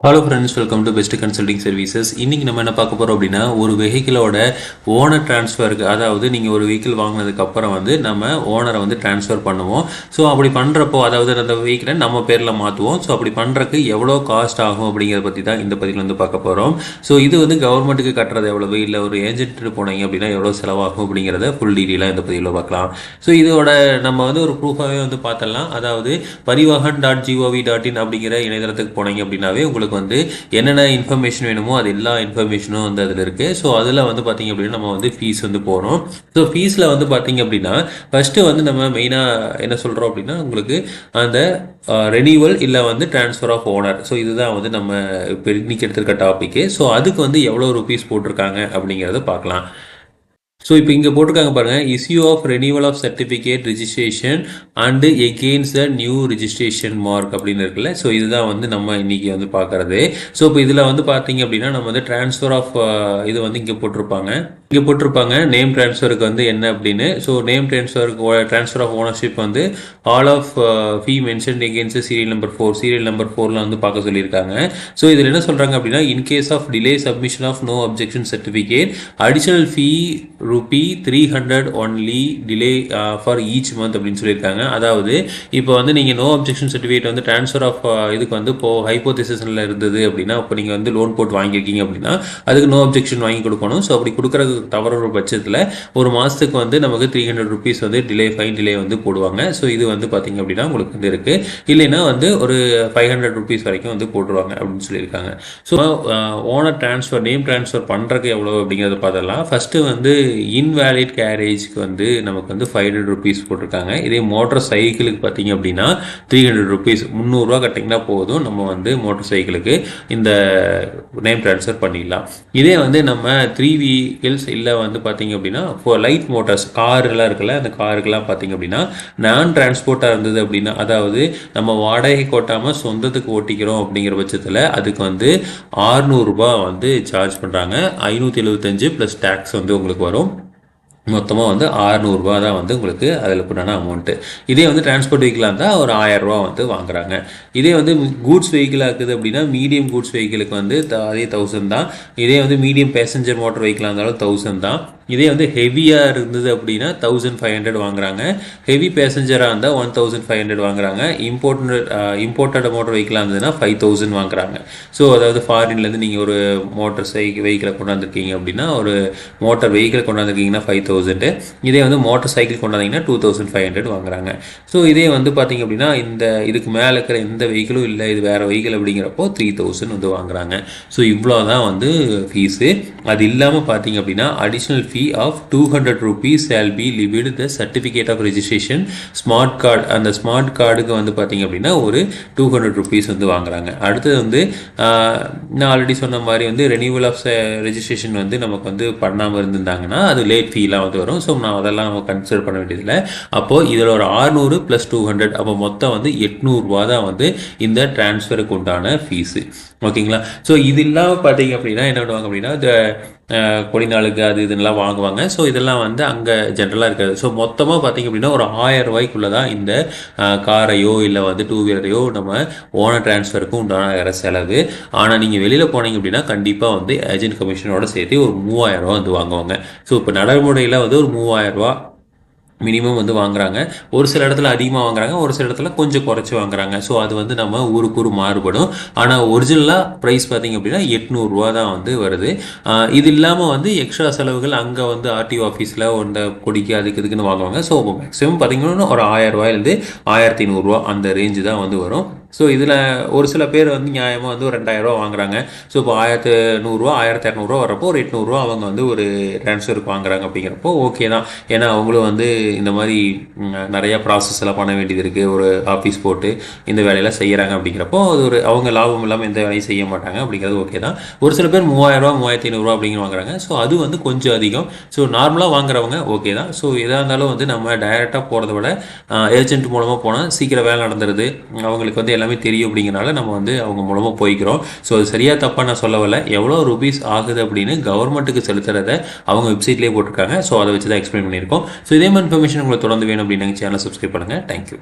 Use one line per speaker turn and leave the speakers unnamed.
Hello friends, welcome to best consulting services. இன்றைக்கி நம்ம என்ன பார்க்க போகிறோம் அப்படின்னா, ஒரு வெஹிக்கிளோட ஓனர் ட்ரான்ஸ்ஃபருக்கு, அதாவது நீங்கள் ஒரு வெஹிக்கிள் வாங்கினதுக்கப்புறம் வந்து நம்ம ஓனரை வந்து ட்ரான்ஸ்ஃபர் பண்ணுவோம். ஸோ அப்படி பண்ணுறப்போ, அதாவது அந்த வெஹிக்கிளை நம்ம பேரில் மாற்றுவோம். ஸோ அப்படி பண்ணுறதுக்கு எவ்வளோ காஸ்ட் ஆகும் அப்படிங்கிறத பற்றி தான் இந்த பதிவில் வந்து பார்க்க போகிறோம். ஸோ இது வந்து கவர்மெண்ட்டுக்கு கட்டுறது எவ்வளவு, இல்லை ஒரு ஏஜென்ட்டு போனீங்க அப்படின்னா எவ்வளோ செலவாகும் அப்படிங்கிறத ஃபுல் டீட்டெயிலாக இந்த பதிவில் பார்க்கலாம். ஸோ இதோட நம்ம வந்து ஒரு ப்ரூஃபாகவே வந்து பார்த்தலாம். அதாவது parivahan.gov.in அப்படிங்கிற இணையதளத்துக்கு போனீங்க அப்படின்னாவே உங்களுக்கு வந்து என்னென்ன இன்ஃபர்மேஷன் வேணுமோ அது எல்லா இன்ஃபர்மேஷனும் வந்து அதில் இருக்குது. ஸோ அதில் வந்து பார்த்திங்க அப்படின்னா நம்ம வந்து ஃபீஸ் வந்து போகிறோம். ஸோ ஃபீஸில் வந்து பார்த்திங்க அப்படின்னா ஃபஸ்ட்டு வந்து நம்ம மெயினாக என்ன சொல்கிறோம் அப்படின்னா, உங்களுக்கு அந்த ரெனியூவல் இல்லை வந்து ட்ரான்ஸ்ஃபர் ஆஃப் ஓனர். ஸோ இதுதான் வந்து நம்ம இப்போ இன்னைக்கு எடுத்துருக்க டாப்பிக்கு. ஸோ அதுக்கு வந்து எவ்வளோ ருபீஸ் போட்டிருக்காங்க அப்படிங்கிறத பார்க்கலாம். ஸோ இப்போ இங்கே போட்டிருக்காங்க பாருங்கள், issue of renewal of certificate registration and against the new registration mark அப்படின்னு இருக்குல்ல. ஸோ இதுதான் வந்து நம்ம இன்றைக்கி வந்து பார்க்குறது. ஸோ இப்போ இதில் வந்து பார்த்தீங்க அப்படின்னா நம்ம வந்து ட்ரான்ஸ்ஃபர் ஆஃப் இது வந்து இங்கே போட்டிருப்பாங்க நேம் ட்ரான்ஸ்ஃபருக்கு வந்து என்ன அப்படின்னு. So name transfer of ownership வந்து all of fee mention against serial number 4 serial number 4ல வந்து பார்க்க சொல்லியிருக்காங்க. ஸோ இதில் என்ன சொல்கிறாங்க அப்படின்னா, in case of delay submission of no objection certificate additional fee ₹300 only delay for each month அப்படின்னு சொல்லியிருக்காங்க. அதாவது இப்போ வந்து நீங்கள் நோ அப்ஜெக்ஷன் சர்டிஃபிகேட் வந்து ட்ரான்ஸ்ஃபர் ஆஃப் இதுக்கு வந்து இப்போ ஹைப்போதெசிஸில் இருந்தது அப்படின்னா, இப்போ நீங்கள் வந்து லோன் போட்டு வாங்கியிருக்கீங்க அப்படின்னா அதுக்கு நோ அப்ஜெக்ஷன் வாங்கி கொடுக்கணும். ஸோ அப்படி கொடுக்குறது தவறு பட்சத்தில் ஒரு மாதத்துக்கு வந்து நமக்கு ₹300 வந்து ஃபைன் டிலே வந்து போடுவாங்க. ஸோ இது வந்து பார்த்தீங்க அப்படின்னா உங்களுக்கு வந்து இருக்குது. இல்லைன்னா வந்து ஒரு ₹500 வரைக்கும் வந்து போட்டுருவாங்க அப்படின்னு சொல்லியிருக்காங்க. So owner transfer name transfer பண்ணுறதுக்கு எவ்வளோ அப்படிங்கிறத பார்த்தலாம். ஃபஸ்ட்டு வந்து இன்வேலிட் கேரேஜ்க்கு வந்து நமக்கு வந்து ₹500 போட்டிருக்காங்க. இதே மோட்டார் சைக்கிளுக்கு பார்த்தீங்க அப்படின்னா ₹300 300 கட்டிங்கன்னா போதும், நம்ம வந்து மோட்டார் சைக்கிளுக்கு இந்த நேம் ட்ரான்ஸ்ஃபர் பண்ணிடலாம். இதே வந்து நம்ம 3 வீல்ஸ் இல்லை வந்து பார்த்தீங்க அப்படின்னா லைட் மோட்டார்ஸ் கார்லாம் இருக்குல்ல, அந்த காருக்கெல்லாம் பார்த்தீங்க அப்படின்னா நான் டிரான்ஸ்போர்ட்டாக இருந்தது அப்படின்னா, அதாவது நம்ம வாடகை ஓட்டாமல் சொந்தத்துக்கு ஓட்டிக்கிறோம் அப்படிங்கிற பட்சத்தில் அதுக்கு வந்து ₹600 வந்து சார்ஜ் பண்ணுறாங்க. 575 ப்ளஸ் டேக்ஸ் வந்து உங்களுக்கு வரும். மொத்தமாக வந்து ₹600 தான் வந்து உங்களுக்கு அதில் உண்டான அமௌண்ட்டு. இதே வந்து டிரான்ஸ்போர்ட் வெஹிக்கிளாக இருந்தால் ஒரு ₹1000 வந்து வாங்குறாங்க. இதே வந்து கூட்ஸ் வெஹிக்கிளாக இருக்குது அப்படின்னா மீடியம் கூட்ஸ் வெஹிக்கிளுக்கு வந்து அதே 1000 தான். இதே வந்து மீடியம் பேசஞ்சர் மோட்டர் வெஹிக்கிளாக இருந்தாலும் 1000 தான். இதே வந்து ஹெவியாக இருந்தது அப்படின்னா 1500 வாங்குறாங்க. ஹெவி பேசஞ்சராக இருந்தால் 1500 வாங்குறாங்க. இம்போர்ட்டட் மோட்டர் வெஹிக்கிளாக இருந்ததுன்னா 5000 வாங்குறாங்க. ஸோ அதாவது ஃபாரின்லேருந்து நீங்கள் ஒரு மோட்டர் வெஹிக்கிளை கொண்டாந்துருக்கீங்க அப்படின்னா, ஒரு மோட்டார் வெஹிக்கிளை கொண்டாந்துருக்கீங்கன்னா 5000. இதே வந்து மோட்டார் சைக்கிள் கொண்டாந்தீங்கன்னா 2500 வாங்குறாங்க. ஸோ இதே வந்து பார்த்தீங்க அப்படின்னா இந்த இதுக்கு மேலே இருக்கிற எந்த வெஹிக்கிளும் இல்லை, இது வேறு வெஹிக்கிள் அப்படிங்கிறப்போ 3000 வந்து வாங்குறாங்க. ஸோ இவ்வளோ தான் வந்து ஃபீஸு. அது இல்லாமல் பார்த்தீங்க அப்படின்னா additional fee of ₹200 shall be levied the certificate of registration smart card. அந்த ஸ்மார்ட் கார்டுக்கு வந்து பார்த்தீங்க அப்படின்னா ஒரு ₹200 வந்து வாங்குறாங்க. அடுத்தது வந்து நான் ஆல்ரெடி சொன்ன மாதிரி வந்து ரெனியூவல் ஆஃப் ரெஜிஸ்ட்ரேஷன் வந்து நமக்கு வந்து பண்ணாமல் இருந்திருந்தாங்கன்னா அது லேட் ஃபீலாம் வந்து வரும். ஸோ நான் அதெல்லாம் நம்ம கன்சிடர் பண்ண வேண்டியதில்லை. அப்போது இதில் ஒரு 600 + 200 அப்போ மொத்தம் வந்து ₹800 தான் வந்து இந்த டிரான்ஸ்ஃபருக்கு உண்டான ஃபீஸு. ஓகேங்களா? ஸோ இது இல்லாமல் பார்த்தீங்க அப்படின்னா என்ன பண்ணுவாங்க அப்படின்னா, இந்த கொடி நாளுக்கு அது இதெல்லாம் வாங்குவாங்க. ஸோ இதெல்லாம் வந்து அங்கே ஜென்ரலாக இருக்காது. ஸோ மொத்தமாக பார்த்தீங்க அப்படின்னா ஒரு ₹1000 தான் இந்த காரையோ இல்லை வந்து 2 வீலரையோ நம்ம ஓனர் டிரான்ஸ்ஃபருக்கும் உண்டான செலவு. ஆனால் நீங்கள் வெளியில் போனீங்க அப்படின்னா கண்டிப்பாக வந்து ஏஜென்ட் கமிஷனோட சேர்த்து ஒரு ₹3000 வந்து வாங்குவாங்க. ஸோ இப்போ நடைமுறையில் வந்து ஒரு ₹3000 மினிமம் வந்து வாங்குறாங்க. ஒரு சில இடத்துல அதிகமாக வாங்குறாங்க, ஒரு சில இடத்துல கொஞ்சம் குறைச்சி வாங்குறாங்க. ஸோ அது வந்து நம்ம ஊருக்கு மாறுபடும். ஆனால் ஒரிஜினலாக ப்ரைஸ் பார்த்திங்க அப்படின்னா ₹800 தான் வந்து வருது. இது இல்லாமல் வந்து எக்ஸ்ட்ரா செலவுகள் அங்கே வந்து ஆர்டிஓ ஆஃபீஸில் அந்த கொடிக்கு அதுக்கு இதுக்குன்னு வாங்குவாங்க. ஸோ மேக்ஸிமம் பார்த்திங்கன்னா ஒரு ₹1000 ₹1500 அந்த ரேஞ்சு தான் வந்து வரும். ஸோ இதில் ஒரு சில பேர் வந்து நியாயமாக வந்து ஒரு ₹2000 வாங்குறாங்க. ஸோ இப்போ ₹1100 ₹1200 வரப்போ ஒரு ₹800 அவங்க வந்து ஒரு ட்ரான்ஸ்ஃபருக்கு வாங்குறாங்க. அப்படிங்கிறப்போ ஓகே தான். ஏன்னா அவங்களும் வந்து இந்த மாதிரி நிறையா ப்ராசஸ் எல்லாம் பண்ண வேண்டியது இருக்குது. ஒரு ஆஃபீஸ் போட்டு இந்த வேலையெல்லாம் செய்கிறாங்க. அப்படிங்கிறப்போ அது ஒரு அவங்க லாபம் இல்லாமல் எந்த வேலையும் செய்ய மாட்டாங்க. அப்படிங்கிறது ஓகே தான். ஒரு சில பேர் ₹3000 ₹3500 அப்படிங்கிற வாங்குறாங்க. ஸோ அது வந்து கொஞ்சம் அதிகம். ஸோ நார்மலாக வாங்குறவங்க ஓகே தான். ஸோ எதாக இருந்தாலும் வந்து நம்ம டைரெக்டாக போகிறத விட ஏஜென்ட் மூலமாக போனால் சீக்கிரம் வேலை நடந்துருது. அவங்களுக்கு வந்து எல்லாமே தெரியும். அப்படிங்கிறனால நம்ம வந்து அவங்க மூலமாக போய்க்கிறோம். ஸோ அது சரியாக தப்பாக நான் சொல்லவில்லை. எவ்வளோ ருபீஸ் ஆகுது அப்படின்னு கவர்மெண்ட்டுக்கு செலுத்துறத அவங்க வெப்சைட்லேயே போட்டிருக்காங்க. ஸோ அதை வச்சு தான் எக்ஸ்பிளைன் பண்ணியிருக்கோம். ஸோ இதே மாதிரி இன்ஃபர்மேஷன் உங்களுக்கு தொடர்ந்து வேணும் அப்படின்னு சேனலை சப்ஸ்கிரைப் பண்ணுங்கள். தேங்க்யூ.